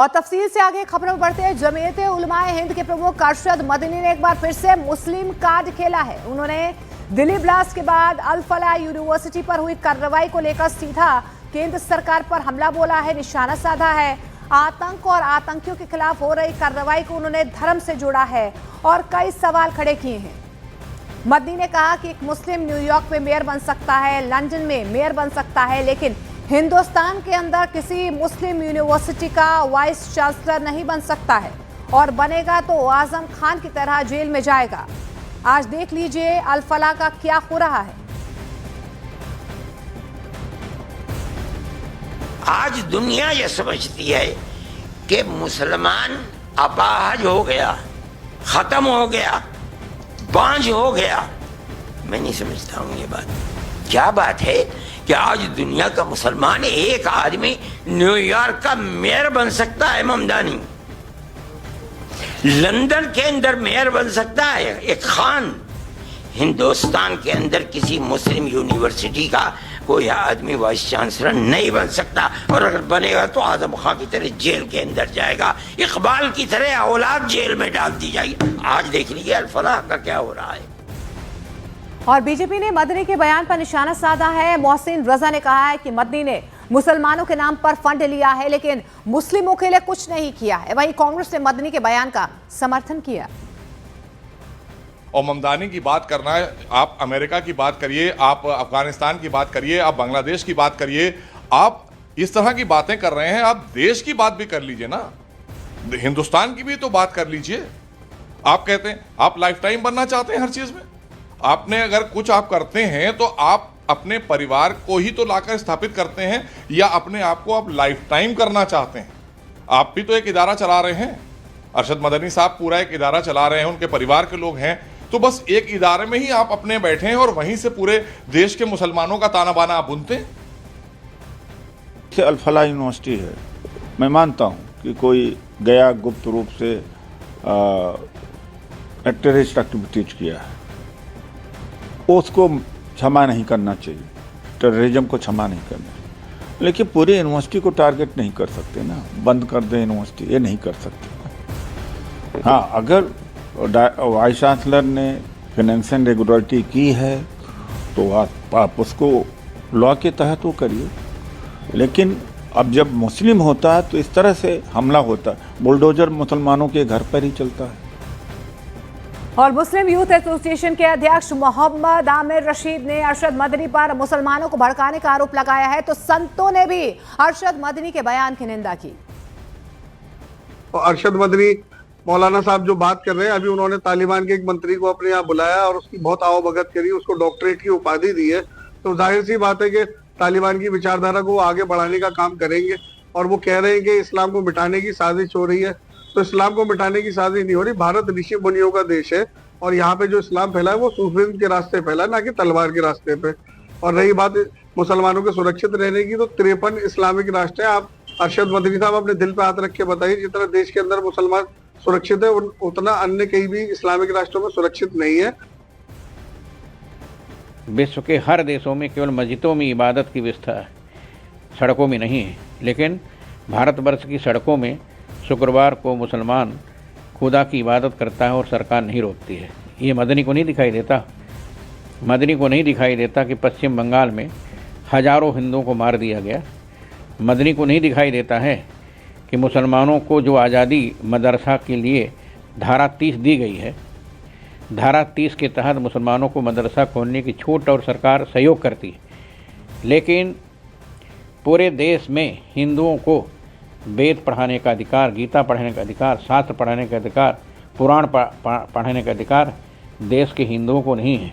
और तफसील से आगे खबरों में बढ़ते हैं। जमीयत उलमाए हिंद के प्रमुख अरशद मदनी ने एक बार फिर से मुस्लिम कार्ड खेला है। उन्होंने दिल्ली ब्लास्ट के बाद अल फलाह यूनिवर्सिटी पर हुई कार्रवाई को लेकर सीधा केंद्र सरकार पर हमला बोला है, निशाना साधा है। आतंक और आतंकियों के खिलाफ हो रही कार्रवाई को उन्होंने धर्म से जोड़ा है और कई सवाल खड़े किए हैं। मदनी ने कहा कि एक मुस्लिम न्यूयॉर्क में मेयर बन सकता है, लंदन में मेयर बन सकता है, लेकिन हिंदुस्तान के अंदर किसी मुस्लिम यूनिवर्सिटी का वाइस चांसलर नहीं बन सकता है, और बनेगा तो आजम खान की तरह जेल में जाएगा। आज देख लीजिए अल फलाह का क्या हो रहा है। आज दुनिया ये समझती है कि मुसलमान अपाहज हो गया, खत्म हो गया, बांझ हो गया। मैं नहीं समझता हूं ये बात। क्या बात है कि आज दुनिया का मुसलमान एक आदमी न्यूयॉर्क का मेयर बन सकता है, ममदानी लंदन के अंदर मेयर बन सकता है एक खान, हिंदुस्तान के अंदर किसी मुस्लिम यूनिवर्सिटी का कोई आदमी वाइस चांसलर नहीं बन सकता, और अगर बनेगा तो आजम खान की तरह जेल के अंदर जाएगा, इकबाल की तरह औलाद जेल में डाल दी जाएगी। आज देख लीजिए अल फलाह का क्या हो रहा है। और बीजेपी ने मदनी के बयान पर निशाना साधा है। मोहसिन रजा ने कहा है कि मदनी ने मुसलमानों के नाम पर फंड लिया है, लेकिन मुस्लिमों के लिए कुछ नहीं किया है। वहीं कांग्रेस ने मदनी के बयान का समर्थन किया। और ममदानी की बात करना है, आप अमेरिका की बात करिए, आप अफगानिस्तान की बात करिए, आप बांग्लादेश की बात करिए, आप इस तरह की बातें कर रहे हैं, आप देश की बात भी कर लीजिए ना, हिंदुस्तान की भी तो बात कर लीजिए। आप कहते हैं आप लाइफ टाइम बनना चाहते हैं हर चीज में। आपने अगर कुछ आप करते हैं तो आप अपने परिवार को ही तो लाकर स्थापित करते हैं, या अपने आप को आप लाइफ टाइम करना चाहते हैं। आप भी तो एक इदारा चला रहे हैं, अरशद मदनी साहब पूरा एक इदारा चला रहे हैं, उनके परिवार के लोग हैं, तो बस एक इदारे में ही आप अपने बैठे हैं और वहीं से पूरे देश के मुसलमानों का ताना बाना आप बुनते हैं। अल फलाह यूनिवर्सिटी है, मैं मानता हूं कि कोई गया गुप्त रूप से टेररिस्ट एक्टिविटीज किया है, उसको क्षमा नहीं करना चाहिए, टेररिज्म को क्षमा नहीं करना चाहिए, लेकिन पूरी यूनिवर्सिटी को टारगेट नहीं कर सकते ना, बंद कर दें यूनिवर्सिटी, ये नहीं कर सकते। हाँ, अगर वाइस चांसलर ने फाइनेंशियल रेगुलरिटी की है तो आप उसको लॉ के तहत वो करिए, लेकिन अब जब मुस्लिम होता है तो इस तरह से हमला होता है, बुलडोजर मुसलमानों के घर पर ही चलता है। और मुस्लिम यूथ एसोसिएशन के अध्यक्ष मोहम्मद आमिर रशीद ने अरशद मदनी पर मुसलमानों को भड़काने का आरोप लगाया है, तो संतों ने भी अरशद मदनी के बयान की निंदा की। अरशद मदनी मौलाना साहब जो बात कर रहे हैं, अभी उन्होंने तालिबान के एक मंत्री को अपने यहाँ बुलाया और उसकी बहुत आवभगत करी, उसको डॉक्टरेट की उपाधि दी है, तो जाहिर सी बात है कि तालिबान की विचारधारा को आगे बढ़ाने का काम करेंगे। और वो कह रहे हैं कि इस्लाम को मिटाने की साजिश हो रही है, तो इस्लाम को मिटाने की साजिश नहीं हो रही। भारत ऋषि मुनियों का देश है, और यहाँ पे जो इस्लाम फैला है वो सूफिज्म के रास्ते फैला, ना कि तलवार के रास्ते पे। और रही बात मुसलमानों के सुरक्षित रहने की, तो 53 इस्लामिक राष्ट्र है। आप अरशद मदनी साहब अपने दिल पे हाथ रख के बताइए, जितना देश के अंदर मुसलमान सुरक्षित है उतना अन्य कहीं भी इस्लामिक राष्ट्रों में सुरक्षित नहीं है। विश्व के हर देशों में केवल मस्जिदों में इबादत की व्यवस्था है, सड़कों में नहीं है, लेकिन भारतवर्ष की सड़कों में शुक्रवार को मुसलमान खुदा की इबादत करता है और सरकार नहीं रोकती है। ये मदनी को नहीं दिखाई देता। मदनी को नहीं दिखाई देता कि पश्चिम बंगाल में हजारों हिंदुओं को मार दिया गया। मदनी को नहीं दिखाई देता है कि मुसलमानों को जो आज़ादी मदरसा के लिए धारा 30 दी गई है, धारा 30 के तहत मुसलमानों को मदरसा खोलने की छूट और सरकार सहयोग करती है, लेकिन पूरे देश में हिंदुओं को वेद पढ़ाने का अधिकार, गीता पढ़ने का अधिकार, शास्त्र पढ़ने का अधिकार, पुराण पढ़ने का अधिकार देश के हिंदुओं को नहीं है।